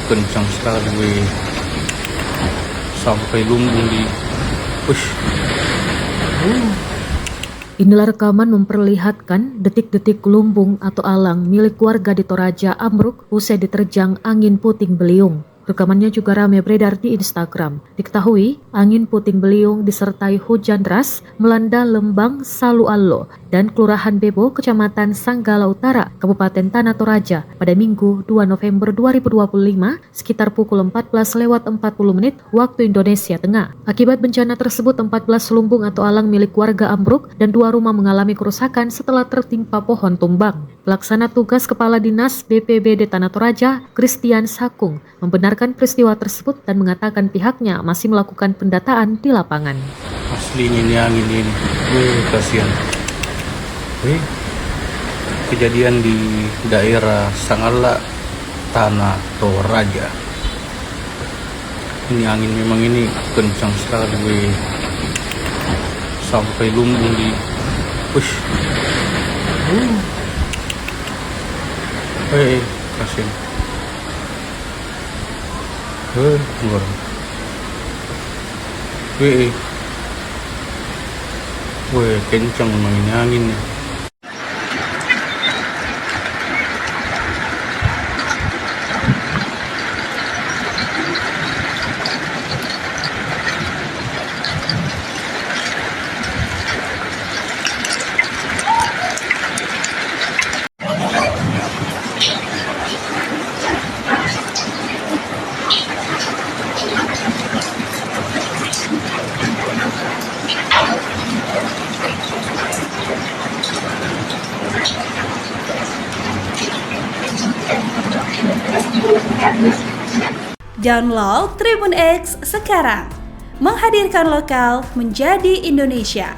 kencang sekali, weh. Sampai lumbung di push. Inilah rekaman memperlihatkan detik-detik lumbung atau alang milik warga di Toraja ambruk usai diterjang angin puting beliung. Rekamannya juga ramai beredar di Instagram. Diketahui, angin puting beliung disertai hujan deras melanda Lembang Saluallo dan Kelurahan Bebo, Kecamatan Sanggala Utara, Kabupaten Tanah Toraja pada Minggu 2 November 2025 sekitar pukul 14:40 waktu Indonesia Tengah. Akibat bencana tersebut 14 lumbung atau alang milik warga ambruk dan 2 rumah mengalami kerusakan setelah tertimpa pohon tumbang. Pelaksana tugas Kepala Dinas BPBD Tanah Toraja, Christian Sakung, membenarkan peristiwa tersebut dan mengatakan pihaknya masih melakukan pendataan di lapangan. Aslinya ini angin ini, kasihan. Kejadian di daerah Sanggala Tanah Toraja. Ini angin memang ini kencang sekali, sampai lumbung di push. Kasihan. Luar. Kencang memang ini anginnya. Download Tribun X sekarang, menghadirkan lokal menjadi Indonesia.